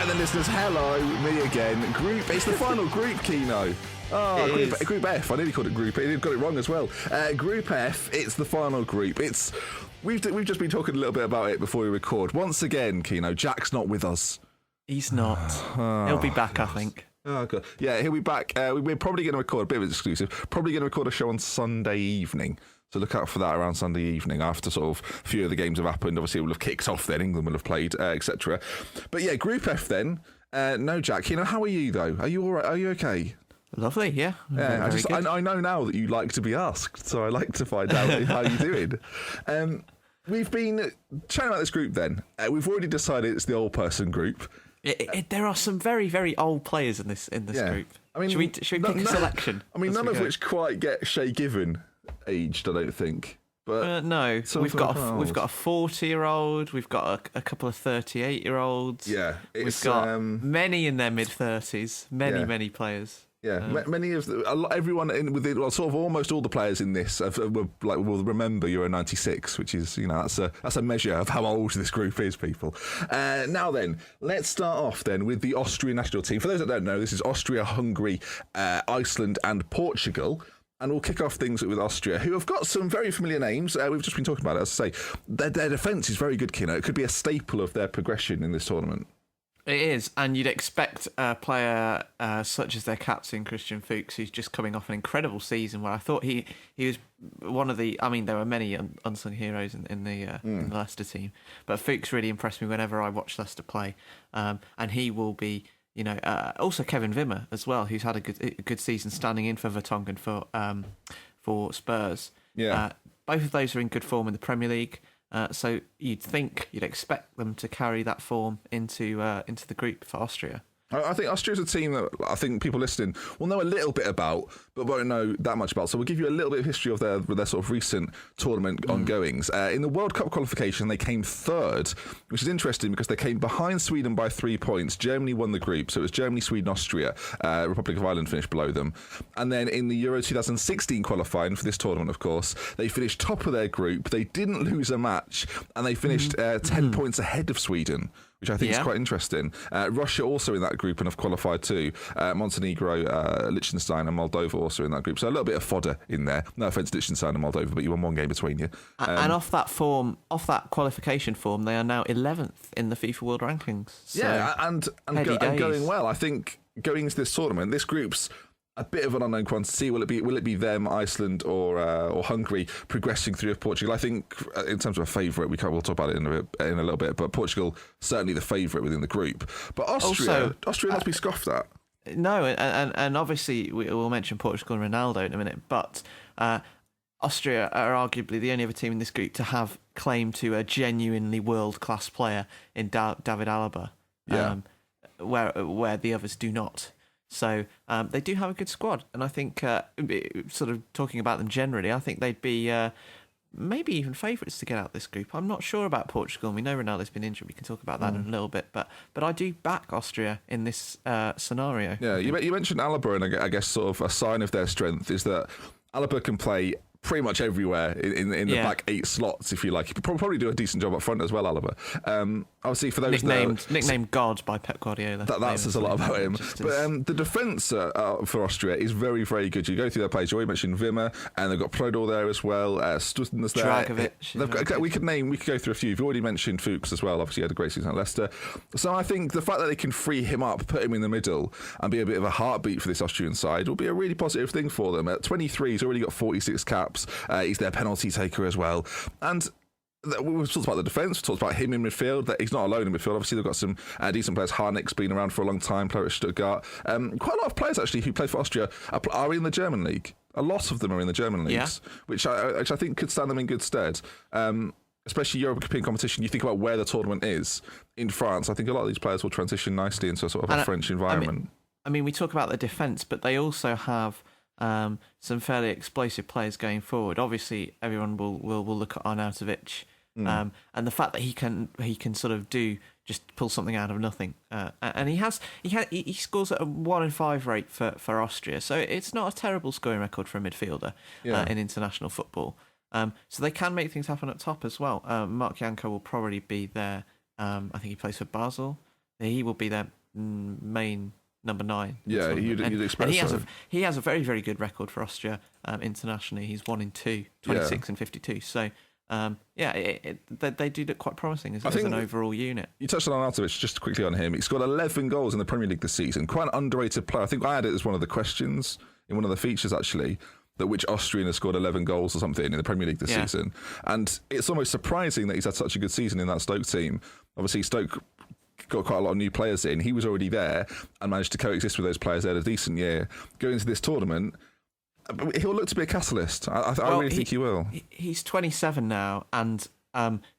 Right then, listeners, hello, me again. It's the final group, Keeno. Group F. I nearly called it Group A. I got it wrong as well. Group F. It's the final group. We've just been talking a little bit about it before we record. Once again, Keeno, Jack's not with us. He's not. He'll be back, I think. Oh, God. Yeah, he'll be back. We're probably going to record a bit of an exclusive. Probably going to record a show on Sunday evening. So look out for that around Sunday evening after sort of a few of the games have happened. Obviously, it will have kicked off then. England will have played, etc. But yeah, Group F then. No, Jack. How are you, though? Are you all right? Are you okay? Lovely, yeah. Yeah, I know now that you like to be asked, so I like to find out how you're doing. We've been chatting about this group then. We've already decided it's the old person group. There are some very, very old players in this group. I mean, should we pick a selection? I mean, none of which quite get Shay Given aged, I don't think. But no, we've got a 40-year-old, we've got a couple of 38-year-olds. Yeah, we've got many in their mid-30s. Many players. Yeah, many of everyone in with it, well, sort of almost all the players in this will remember Euro '96, which is that's a measure of how old this group is, people. Now then, let's start off then with the Austrian national team. For those that don't know, this is Austria, Hungary, Iceland, and Portugal. And we'll kick off things with Austria, who have got some very familiar names. We've just been talking about it. As I say, their defence is very good, Keeno. It could be a staple of their progression in this tournament. It is, and you'd expect a player such as their captain, Christian Fuchs, who's just coming off an incredible season where I thought he was one of the... I mean, there were many unsung heroes in the Leicester team, but Fuchs really impressed me whenever I watched Leicester play. And he will be... also Kevin Wimmer as well, who's had a good season standing in for Vertonghen for Spurs. Yeah, both of those are in good form in the Premier League. So you'd expect them to carry that form into the group for Austria. I think Austria's a team that I think people listening will know a little bit about, but won't know that much about. So we'll give you a little bit of history of their sort of recent tournament ongoings. In the World Cup qualification, they came third, which is interesting because they came behind Sweden by 3 points. Germany won the group, so it was Germany, Sweden, Austria. Republic of Ireland finished below them. And then in the Euro 2016 qualifying for this tournament, of course, they finished top of their group. They didn't lose a match, and they finished 10 points ahead of Sweden, which I think is quite interesting. Russia also in that group and have qualified too. Montenegro, Liechtenstein and Moldova also in that group. So a little bit of fodder in there. No offence to Liechtenstein and Moldova, but you won one game between you. And off that qualification form, they are now 11th in the FIFA World Rankings. So and going well. I think going into this tournament, this group's a bit of an unknown quantity. Will it be them, Iceland, or Hungary progressing through with Portugal? I think in terms of a favourite, we'll talk about it in a little bit. But Portugal certainly the favourite within the group. But Austria must be scoffed at. No, and obviously we'll mention Portugal and Ronaldo in a minute. But Austria are arguably the only other team in this group to have claim to a genuinely world-class player in David Alaba, where the others do not. So they do have a good squad, and I think, sort of talking about them generally, I think they'd be maybe even favourites to get out this group. I'm not sure about Portugal. We know Ronaldo's been injured. We can talk about that in a little bit, but I do back Austria in this scenario. Yeah, you mentioned Alaba, and I guess sort of a sign of their strength is that Alaba can play pretty much everywhere in the back 8 slots, if you like. He could probably do a decent job up front as well, Alaba. Obviously, for those nicknamed God by Pep Guardiola. That says a lot about him. But the defence for Austria is very, very good. You go through their players. You already mentioned Wimmer, and they've got Prodor there as well. Stutten's there. Dragovic. We could go through a few. You've already mentioned Fuchs as well. Obviously, he had a great season at Leicester. So I think the fact that they can free him up, put him in the middle, and be a bit of a heartbeat for this Austrian side will be a really positive thing for them. At 23, he's already got 46 caps. He's their penalty taker as well. And we've talked about the defence, we've talked about him in midfield, that he's not alone in midfield. Obviously, they've got some decent players. Harnick's been around for a long time, player at Stuttgart. Quite a lot of players, actually, who play for Austria are in the German league. A lot of them are in the German leagues, which I think could stand them in good stead. Especially European competition, you think about where the tournament is. In France, I think a lot of these players will transition nicely into a sort of a French environment. I mean, we talk about the defence, but they also have some fairly explosive players going forward. Obviously, everyone will look at Arnautovic, and the fact that he can sort of just pull something out of nothing, and he scores at a 1 in 5 rate for Austria, so it's not a terrible scoring record for a midfielder in international football. So they can make things happen up top as well. Mark Janko will probably be there. I think he plays for Basel he will be their main number 9. Yeah, you'd expect and he has a very, very good record for Austria internationally. He's 1 in 2, 26 and 52. So, they do look quite promising as an overall unit. You touched on Arnautovic just quickly on him. He's got 11 goals in the Premier League this season. Quite an underrated player. I think I had it as one of the questions in one of the features, actually, that which Austrian has scored 11 goals or something in the Premier League this season. And it's almost surprising that he's had such a good season in that Stoke team. Obviously, Stoke got quite a lot of new players in. He was already there and managed to coexist with those players. They had a decent year. Going into this tournament, he'll look to be a catalyst. I really think he will. He's 27 now, and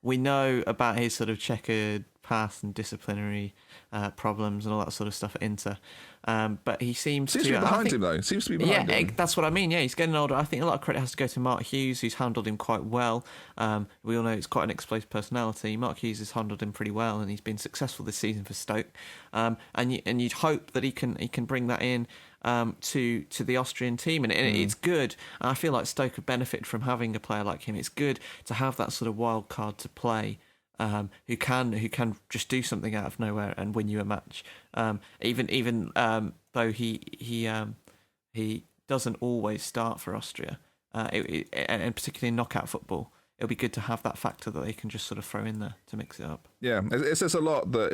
we know about his sort of checkered past and disciplinary problems and all that sort of stuff at Inter. But he seems to be behind him, though. Seems to be behind him. Yeah, that's what I mean. Yeah, he's getting older. I think a lot of credit has to go to Mark Hughes, who's handled him quite well. We all know he's quite an explosive personality. Mark Hughes has handled him pretty well, and he's been successful this season for Stoke. And you'd hope that he can bring that in to the Austrian team, and it's good. And I feel like Stoke have benefited from having a player like him. It's good to have that sort of wild card to play. Who can just do something out of nowhere and win you a match, even though he doesn't always start for Austria, and particularly in knockout football. It'll be good to have that factor that they can just sort of throw in there to mix it up. Yeah, it says a lot that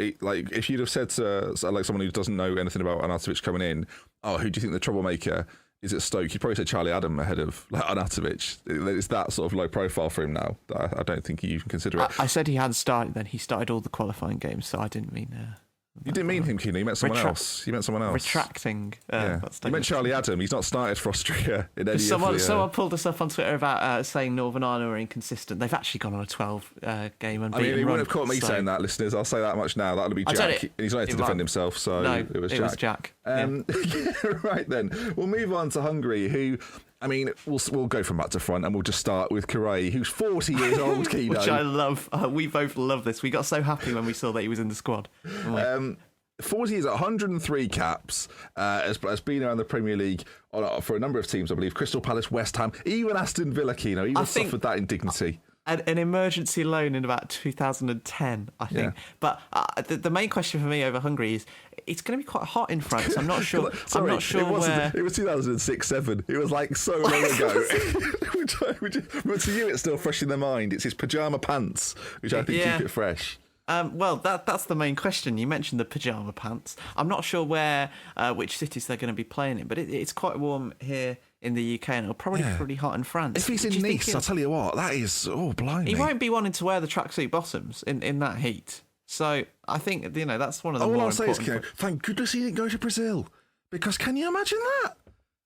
if you'd have said to someone who doesn't know anything about Arnautovic coming in, who do you think the troublemaker is at Stoke? You'd probably say Charlie Adam ahead of Arnautovic. It's that sort of low profile for him now that I don't think you can consider it. I said he hadn't started then. He started all the qualifying games, so I didn't mean... You didn't mean him, Keeno. You meant someone else. You meant someone else. Retracting. You meant Charlie Adam. He's not started for Austria in any Someone pulled us up on Twitter about saying Northern Ireland were inconsistent. They've actually gone on a 12 game unbeaten he wouldn't have caught me saying that, listeners. I'll say that much now. That'll be Jack. And he's not here to defend himself, so no, it was Jack. Right then. We'll move on to Hungary, who... we'll go from back to front, and we'll just start with Kurai, who's 40 years old, Keeno. Which I love. We both love this. We got so happy when we saw that he was in the squad. 40 years, 103 caps, has been around the Premier League for a number of teams, I believe. Crystal Palace, West Ham, even Aston Villa, Keeno. Even suffered that indignity. An emergency loan in about 2010, I think. Yeah. But the main question for me over Hungary is, it's going to be quite hot in France. I'm not sure. Sorry, I'm not sure it was 2006-07. It was like so long ago. But to you, it's still fresh in their mind. It's his pyjama pants, which I think keep it fresh. Well, that's the main question. You mentioned the pyjama pants. I'm not sure which cities they're going to be playing in, but it's quite warm here in the UK, and it'll probably be pretty hot in France. If he's in Nice, I'll tell you what, that is, blimey. He won't be wanting to wear the tracksuit bottoms in that heat. So I think, that's one of the more important... All I'll say is, thank goodness he didn't go to Brazil, because can you imagine that?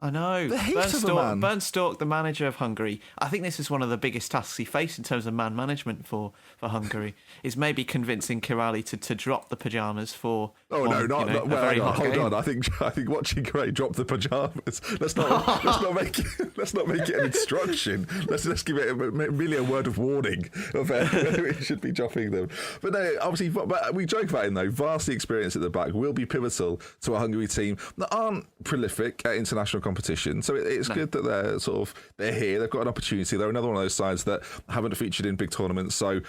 I know. The heat of the man. Bernd Storck, the manager of Hungary, I think this is one of the biggest tasks he faced in terms of man management for Hungary, is maybe convincing Kirali to drop the pyjamas for hold on. I think watching Kurai drop the pyjamas. Let's not make it an instruction. Let's give it merely a word of warning of whether it should be dropping them. But no, obviously, but we joke about him though. Vastly experienced at the back, will be pivotal to a Hungary team that aren't prolific at international competition. So it's good that they're here. They've got an opportunity. They're another one of those sides that haven't featured in big tournaments. So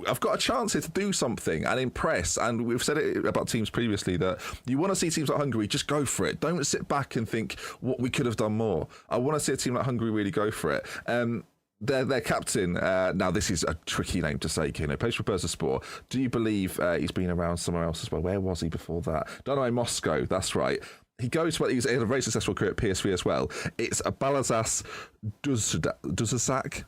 I've got a chance here to do something and impress. And we've said it about teams previously that you want to see teams like Hungary, just go for it. Don't sit back and think what we could have done more. I want to see a team like Hungary really go for it. Their captain, now this is a tricky name to say, Keeno, plays for Bursaspor. Do you believe he's been around somewhere else as well? Where was he before that? Dynamo Moscow, that's right. He had a very successful career at PSV as well. It's a Balazas Duzazak.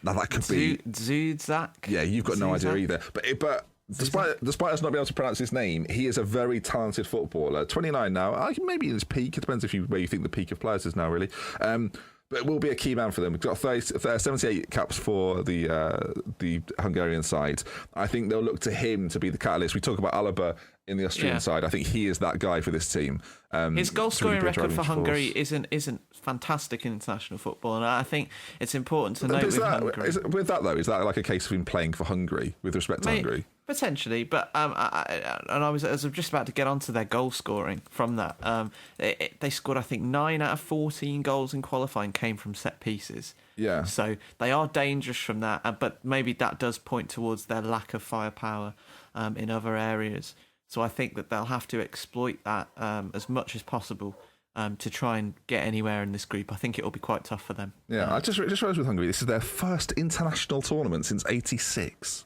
Now that could be Zuzak. Yeah, you've got no idea either. But despite us not being able to pronounce his name, he is a very talented footballer. 29 now. Maybe in his peak. It depends where you think the peak of players is now, really. But will be a key man for them. We've got 78 caps for the Hungarian side. I think they'll look to him to be the catalyst. We talk about Alaba in the Austrian side. I think he is that guy for this team. His goal scoring record for Hungary isn't fantastic in international football, and I think it's important to note Hungary. With that though, is that like a case of him playing for Hungary with respect to Hungary? Potentially, but I was just about to get onto their goal scoring from that. They scored, I think, 9 out of 14 goals in qualifying came from set pieces. Yeah. So they are dangerous from that, but maybe that does point towards their lack of firepower in other areas. So I think that they'll have to exploit that as much as possible to try and get anywhere in this group. I think it will be quite tough for them. Yeah, I just realised with Hungary, this is their first international tournament since '86.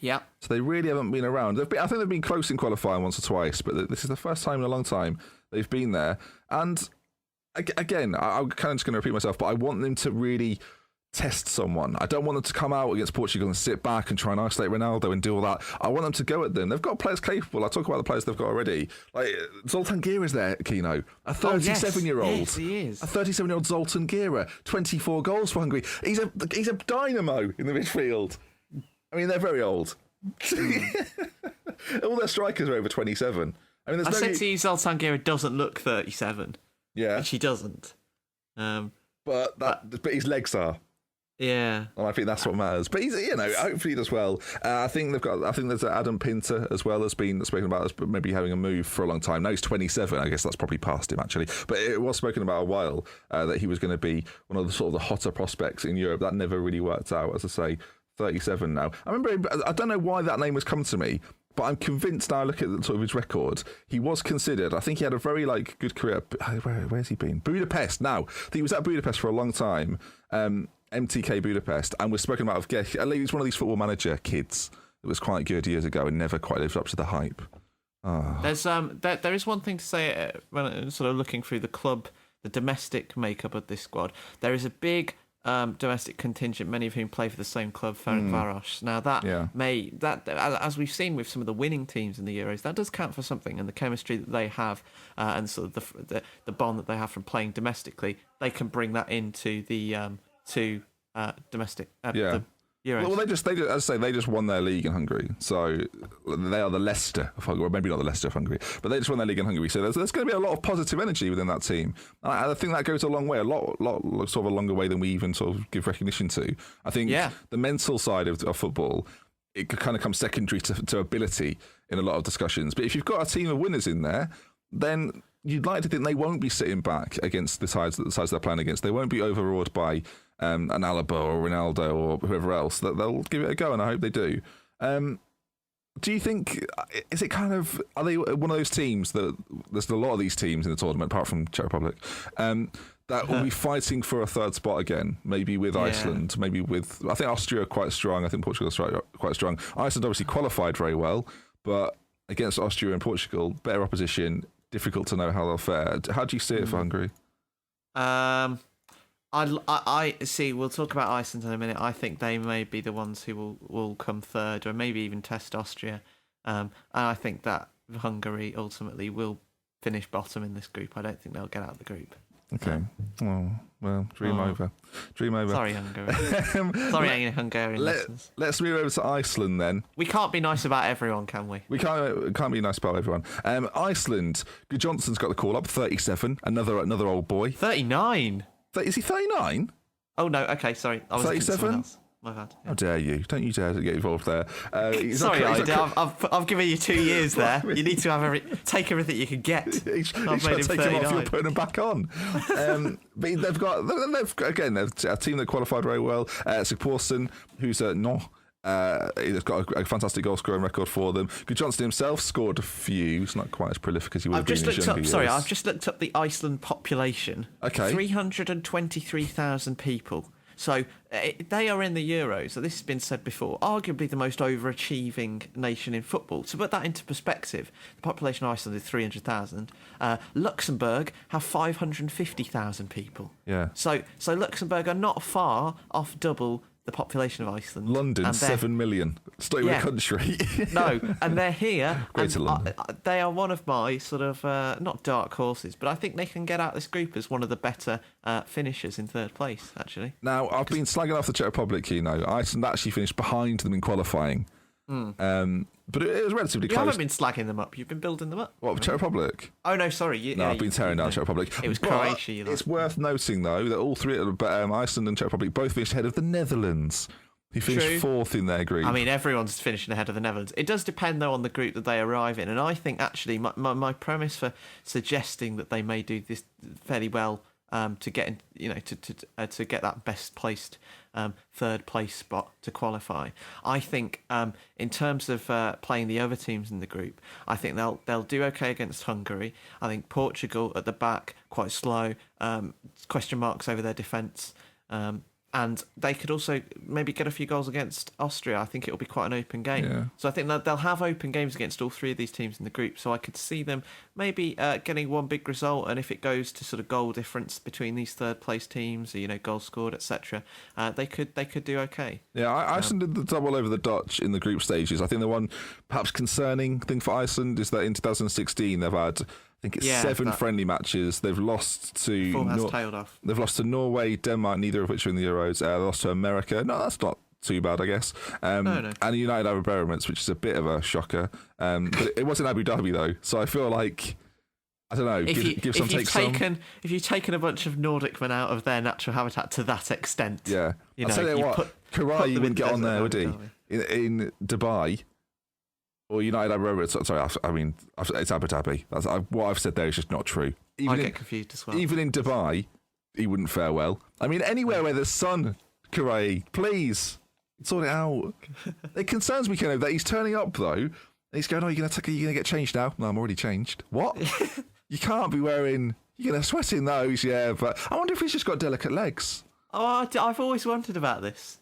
Yeah. So they really haven't been around. I think they've been close in qualifying once or twice, but this is the first time in a long time they've been there. And again, I'm kind of just going to repeat myself, but I want them to really test someone. I don't want them to come out against Portugal and sit back and try and isolate Ronaldo and do all that. I want them to go at them. They've got players capable. I talk about the players they've got already. Like Zoltan Gera's there, Keeno, a 37-year-old. Yes, he is. A 37-year-old Zoltan Gera, 24 goals for Hungary. He's a dynamo in the midfield. I mean, they're very old. All their strikers are over 27. I mean, said to you, Zoltan Gera doesn't look 37. Yeah, which he doesn't. But his legs are. Yeah, and I think that's what matters. But he's, hopefully he does well. I think there's Adam Pinter as well has been spoken about as maybe having a move for a long time. Now he's 27. I guess that's probably past him actually. But it was spoken about a while that he was going to be one of the sort of the hotter prospects in Europe. That never really worked out. As I say, 37 now. I don't know why that name was come to me, but I'm convinced now. I look at sort of his record. He was considered. I think he had a very good career. Where's he been? Budapest. Now he was at Budapest for a long time. MTK Budapest, and we're spoken about. He's one of these football manager kids that was quite good years ago and never quite lived up to the hype. Oh. There is one thing to say when sort of looking through the domestic makeup of this squad. There is a big domestic contingent, many of whom play for the same club, Ferencváros. Now that as we've seen with some of the winning teams in the Euros, that does count for something, and the chemistry that they have and sort of the bond that they have from playing domestically, they can bring that into the domestic the Euros. Well, they as I say, they just won their league in Hungary, so they are the Leicester of Hungary, or maybe not the Leicester of Hungary, but they just won their league in Hungary. So there's going to be a lot of positive energy within that team. I think that goes a long way, a lot sort of a longer way than we even sort of give recognition to. I think the mental side of football, it kind of comes secondary to ability in a lot of discussions. But if you've got a team of winners in there, then you'd like to think they won't be sitting back against the sides they're playing against. They won't be overawed by an Alaba or Ronaldo or whoever else. That they'll give it a go, and I hope they do. Do you think, is it kind of, are they one of those teams that, there's a lot of these teams in the tournament, apart from Czech Republic, that will be fighting for a third spot again, maybe with Iceland, maybe with, I think Austria are quite strong, I think Portugal are quite strong. Iceland obviously qualified very well, but against Austria and Portugal, better opposition, difficult to know how they'll fare. How do you see it for Hungary? I see. We'll talk about Iceland in a minute. I think they may be the ones who will come third, or maybe even test Austria. And I think that Hungary ultimately will finish bottom in this group. I don't think they'll get out of the group. Okay. Dream over. Sorry, Hungary. Sorry, any Hungarian listeners. Let's move over to Iceland then. We can't be nice about everyone, can we? We can't be nice about everyone. Iceland. Johnson's got the call up. 37. Another old boy. 39. Is he 39? Oh no. Okay, sorry. I was 37. My bad. How dare you? Don't you dare to get involved there. Sorry, I've given you 2 years there. You need to take everything you can get. I've made him 39. Off, you're putting him back on. But they've got a team that qualified very well. Sigporsson, who's he's got a fantastic goal scoring record for them. Johnson himself scored a few. He's not quite as prolific as he would have been in his younger years. I've just looked up the Iceland population. Okay. 323,000 people. So they are in the Euros. So this has been said before. Arguably the most overachieving nation in football. To put that into perspective, the population of Iceland is 300,000. Luxembourg have 550,000 people. Yeah. So Luxembourg are not far off double the population of Iceland. London, 7 million. It's not even a country. No, and they're here. Greater London. They are one of my sort of, not dark horses, but I think they can get out this group as one of the better finishers in third place, actually. Now, I've been slagging off the Czech Republic, Iceland actually finished behind them in qualifying. But it was relatively close. You haven't been slagging them up, you've been building them up. What, Czech Republic? Oh, no, sorry. I've been tearing down Czech Republic. It was Croatia. It's worth noting, though, that all three, Iceland and Czech Republic, both finished ahead of the Netherlands. He finished fourth in their group. I mean, everyone's finishing ahead of the Netherlands. It does depend, though, on the group that they arrive in. And I think, actually, my premise for suggesting that they may do this fairly well to get in, to get that best placed third place spot to qualify. I think in terms of playing the other teams in the group, I think they'll do okay against Hungary. I think Portugal at the back quite slow, question marks over their defence. And they could also maybe get a few goals against Austria. I think it'll be quite an open game. Yeah. So I think that they'll have open games against all three of these teams in the group. So I could see them maybe getting one big result. And if it goes to sort of goal difference between these third place teams, goals scored, etc., they could do okay. Yeah, Iceland did the double over the Dutch in the group stages. I think the one perhaps concerning thing for Iceland is that in 2016 they've had, I think it's 7 friendly matches. They've lost to form has tailed off. They've lost to Norway, Denmark, neither of which are in the Euros. They lost to America. No, that's not too bad, I guess. No. And United Arab Emirates, which is a bit of a shocker. But it wasn't Abu Dhabi though, so I feel like, I don't know. Give some, take some. If you've taken a bunch of Nordic men out of their natural habitat to that extent, yeah. I'll tell you what, Karai wouldn't get on there, would he? In Dubai. Or United Arab Emirates. Sorry, I mean, it's Abu Dhabi. What I've said there is just not true. I get confused as well. Even in Dubai, he wouldn't fare well. I mean, anywhere where there's sun, Karai, please sort it out. It concerns me, Keno, that he's turning up though, and he's going, "Oh, you're gonna get changed now." No, I'm already changed. What? You can't be wearing. You're gonna sweat in those, yeah. But I wonder if he's just got delicate legs. Oh, I've always wondered about this.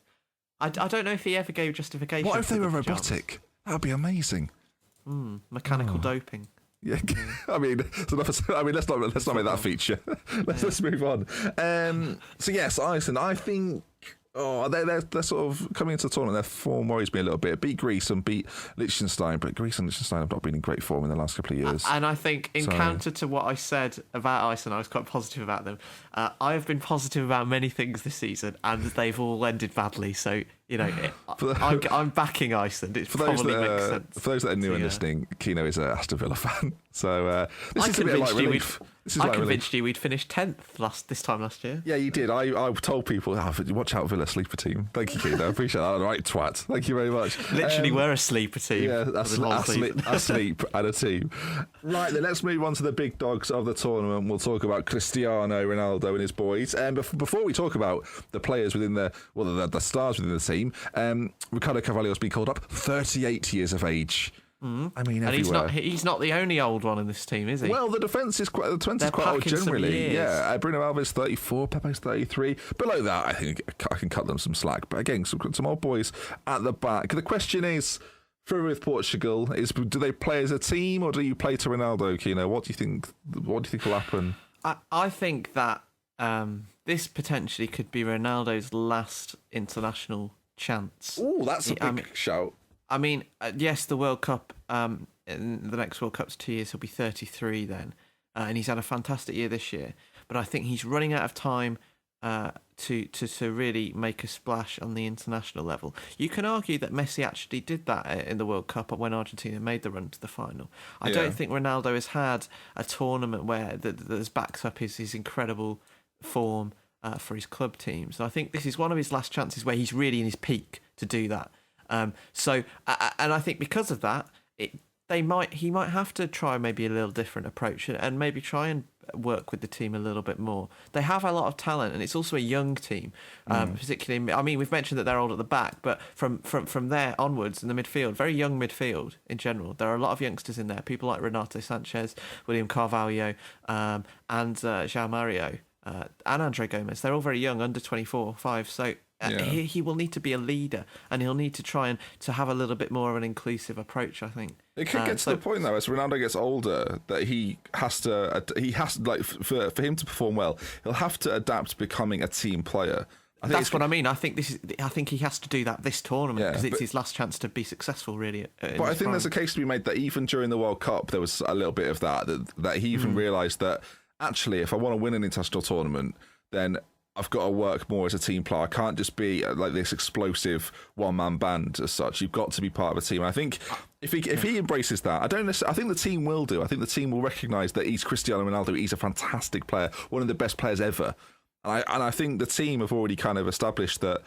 I don't know if he ever gave justification. What if they were robotic? That would be amazing. Mechanical doping. Yeah, I mean, let's not make that feature. Let's move on. So yes, Iceland. I think they're sort of coming into the tournament. Their form worries me a little bit. Beat Greece and beat Liechtenstein, but Greece and Liechtenstein have not been in great form in the last couple of years. And I think, in counter to what I said about Iceland, I was quite positive about them. I have been positive about many things this season, and they've all ended badly. So I'm backing Iceland. It probably makes sense. For those that are new and listening, Keeno is a Aston Villa fan. So this is a bit like relief. I convinced you we'd finished 10th this time last year. Yeah, you did. I told people, watch out, Villa sleeper team. Thank you, Keeno. I appreciate that. Right, twat. Thank you very much. Literally, we're a sleeper team. Yeah, asleep and a team. Right, then let's move on to the big dogs of the tournament. We'll talk about Cristiano Ronaldo and his boys. And before we talk about the players within the stars within the team, Ricardo Carvalho's been called up, 38 years of age. I mean, everywhere. And he's not the only old one in this team, is he? Well, the defence is quite old generally. Yeah, Bruno Alves 34, Pepe's 33. Below that, I think I can cut them some slack. But again, some old boys at the back. The question is, with Portugal, do they play as a team or do you play to Ronaldo, Keeno? What do you think will happen? I think that this potentially could be Ronaldo's last international chance. Oh, that's a big shout. I mean, yes, the World Cup, in the next World Cup's 2 years, he'll be 33 then. And he's had a fantastic year this year. But I think he's running out of time to really make a splash on the international level. You can argue that Messi actually did that in the World Cup when Argentina made the run to the final. I don't think Ronaldo has had a tournament where that has backed up his incredible form for his club team. So I think this is one of his last chances where he's really in his peak to do that. And I think because of that, he might have to try maybe a little different approach and maybe try and work with the team a little bit more. They have a lot of talent, and it's also a young team. Particularly, I mean, we've mentioned that they're old at the back, but from there onwards in the midfield, very young midfield in general, there are a lot of youngsters in there. People like Renato Sanchez, William Carvalho, and João Mario, and Andre Gomes. They're all very young, under 24, 5. So. He will need to be a leader, and he'll need to try to have a little bit more of an inclusive approach, I think. It could get to the point though, as Ronaldo gets older, that he has to like for him to perform well, he'll have to adapt to becoming a team player. That's what I mean. I think he has to do that this tournament because it's his last chance to be successful, really. But I think there's a case to be made that even during the World Cup, there was a little bit of that he even realised that actually, if I want to win an international tournament, then I've got to work more as a team player. I can't just be like this explosive one-man band as such. You've got to be part of a team. And I think if he embraces that, I think the team will do. I think the team will recognise that he's Cristiano Ronaldo. He's a fantastic player, one of the best players ever. And I think the team have already kind of established that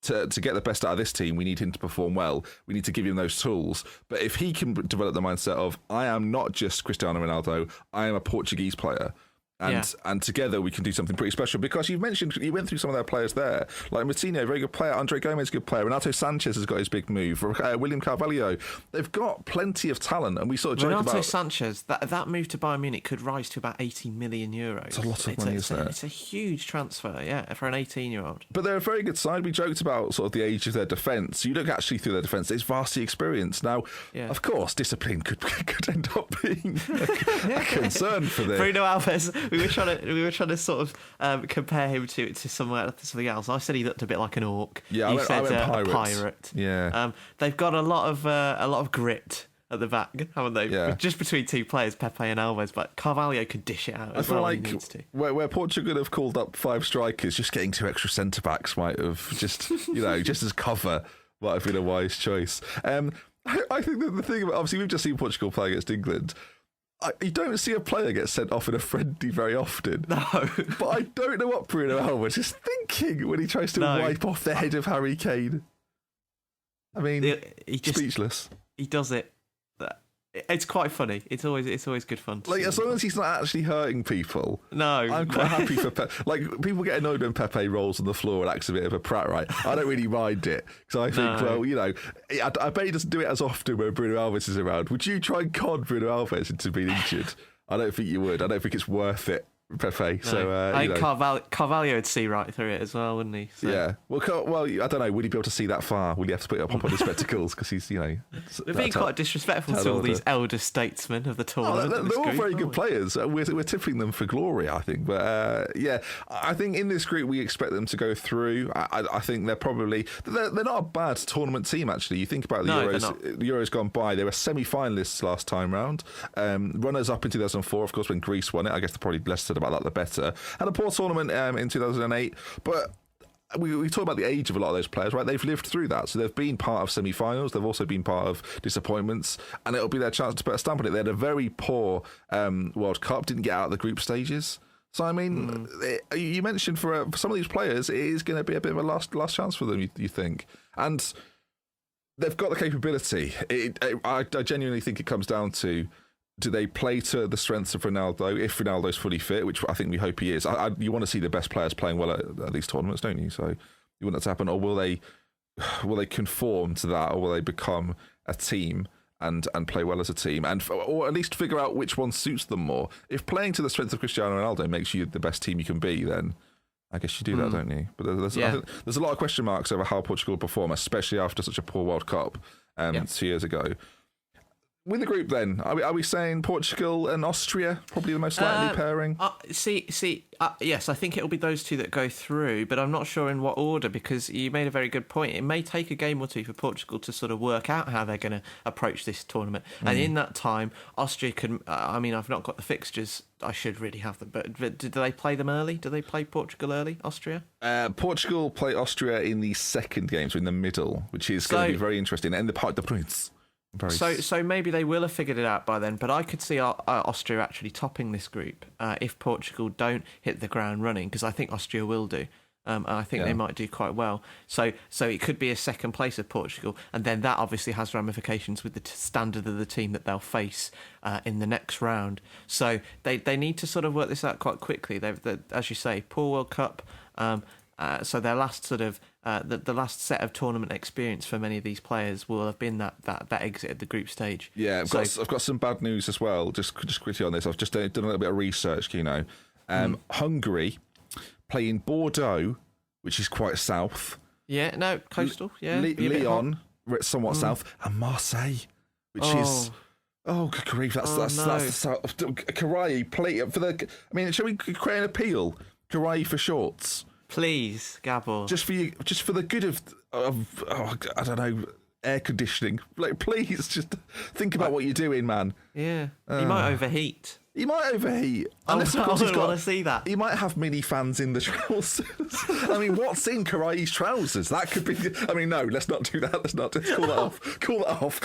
to get the best out of this team, we need him to perform well. We need to give him those tools. But if he can develop the mindset of, I am not just Cristiano Ronaldo, I am a Portuguese player, And together we can do something pretty special, because you went through some of their players there, like Martino, very good player, Andre Gomez, good player, Renato Sanchez has got his big move, William Carvalho. They've got plenty of talent, and we sort of joke about... Renato Sanchez, that move to Bayern Munich could rise to about 80 million euros. It's a lot of money, isn't it? It's a huge transfer, for an 18-year-old. But they're a very good side. We joked about sort of the age of their defence. You look actually through their defence, it's vastly experienced. Now, of course, discipline could end up being a concern for this. Bruno Alves, we were trying to sort of compare him to something else. I said he looked a bit like an orc. Yeah, you I went a pirate. Yeah. They've got a lot of grit at the back, haven't they? Yeah. Just between two players, Pepe and Alves, but Carvalho could dish it out. I feel like when he needs to. Where Portugal have called up 5 strikers, just getting 2 extra centre backs might have just just as cover might have been a wise choice. I think that the thing about, obviously we've just seen Portugal play against England. You don't see a player get sent off in a friendly very often. No. But I don't know what Bruno Alves is thinking when he tries to wipe off the head of Harry Kane. I mean, speechless. He does it. It's quite funny. It's always good fun. As long as he's not actually hurting people. No, I'm quite happy for Pepe. People get annoyed when Pepe rolls on the floor and acts a bit of a prat, right? I don't really mind it, because I think, I bet he doesn't do it as often when Bruno Alves is around. Would you try and con Bruno Alves into being injured? I don't think you would. I don't think it's worth it, Pepe. No. So I think Carvalho would see right through it as well, wouldn't he? So. Yeah. Well, I don't know. Would he be able to see that far? Would he have to put up on his spectacles, because he's They're being quite disrespectful to all these elder statesmen of the tournament. They're all very good players. We're tipping them for glory, I think. But I think in this group we expect them to go through. I think they're not a bad tournament team, actually. You think about the Euros gone by. They were semi-finalists last time round. Runners up in 2004, of course, when Greece won it. I guess they're probably less said about that the better. Had a poor tournament in 2008, but we talk about the age of a lot of those players, right? They've lived through that, so they've been part of semi-finals. They've also been part of disappointments, and it'll be their chance to put a stamp on it. They had a very poor World Cup, didn't get out of the group stages. So I mean, you mentioned for some of these players, it is going to be a bit of a last chance for them. You think, and they've got the capability. I genuinely think it comes down to, do they play to the strengths of Ronaldo if Ronaldo's fully fit, which I think we hope he is. You want to see the best players playing well at these tournaments, don't you? So you want that to happen, or will they conform to that, or will they become a team and play well as a team, or at least figure out which one suits them more? If playing to the strengths of Cristiano Ronaldo makes you the best team you can be, then I guess you do that, don't you? But I think there's a lot of question marks over how Portugal perform, especially after such a poor World Cup 2 years ago. With the group, then, are we saying Portugal and Austria probably the most likely pairing? Yes, I think it'll be those two that go through, but I'm not sure in what order, because you made a very good point. It may take a game or two for Portugal to sort of work out how they're going to approach this tournament. And in that time, Austria can... I've not got the fixtures. I should really have them. But do they play them early? Do they play Portugal early, Austria? Portugal play Austria in the second game, so in the middle, which is going to be very interesting. And the Parc des Princes. So maybe they will have figured it out by then, but I could see Austria actually topping this group if Portugal don't hit the ground running, because I think Austria will do. And I think they might do quite well. So it could be a second place of Portugal, and then that obviously has ramifications with the standard of the team that they'll face in the next round. So they need to sort of work this out quite quickly. They've, as you say, poor World Cup. So their last sort of the last set of tournament experience for many of these players will have been that exit at the group stage. Yeah, I've got some bad news as well. Just quickly on this, I've just done a little bit of research. Hungary play in Bordeaux, which is quite south. Yeah, no, coastal. Yeah, Lyon, somewhat south, and Marseille, which is. Oh, good grief! That's the south. Karai play for the. I mean, shall we create an appeal? Karai for shorts. Please, Gabor. Just for the good of I don't know, air conditioning. Please, just think about what you're doing, man. Yeah, he might overheat. Unless, I want to see that. He might have mini fans in the trousers. I mean, what's in Karai's trousers? That could be. I mean, no, let's not do that. Let's call that off.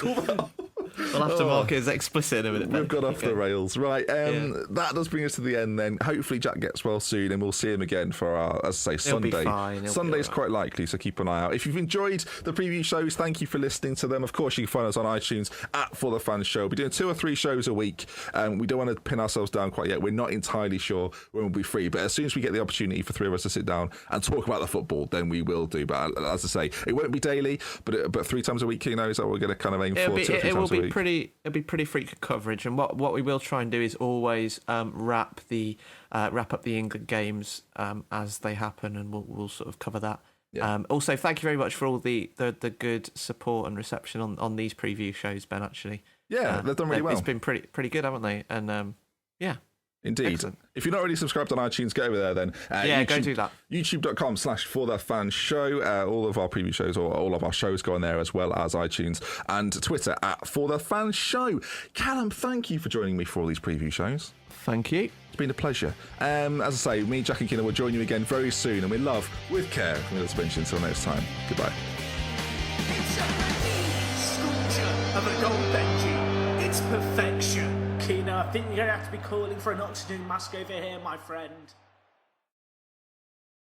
We'll have to mark it as explicit in a minute. We've got off the rails. Right, that does bring us to the end then. Hopefully Jack gets well soon and we'll see him again for our, as I say, Sunday. He'll be fine. Sunday's quite likely, so keep an eye out. If you've enjoyed the preview shows, thank you for listening to them. Of course, you can find us on iTunes at For The Fans Show. We're doing 2 or 3 shows a week. We don't want to pin ourselves down quite yet. We're not entirely sure when we'll be free, but as soon as we get the opportunity for 3 of us to sit down and talk about the football, then we will do. But as I say, it won't be daily, but 3 times a week, is that what we're going to kind of aim for? 2 or 3 times a week. It'll be pretty frequent coverage, and what we will try and do is always wrap up the England games as they happen, and we'll sort of cover that. Yeah. Also, thank you very much for all the good support and reception on these preview shows, Ben. Actually, they've done really well. It's been pretty good, haven't they? And indeed. Excellent. If you're not already subscribed on iTunes, go over there then. Go do that. YouTube.com/ForTheFansShow. All of our preview shows, or all of our shows go on there, as well as iTunes, and Twitter at ForTheFansShow. Callum, thank you for joining me for all these preview shows. Thank you. It's been a pleasure. As I say, me, Jack and Keeno will join you again very soon, and we love, with care, from the suspension. Until next time, goodbye. It's a sculpture of a gold Benji. It's perfection. Keeno, I think you're going to have to be calling for an oxygen mask over here, my friend.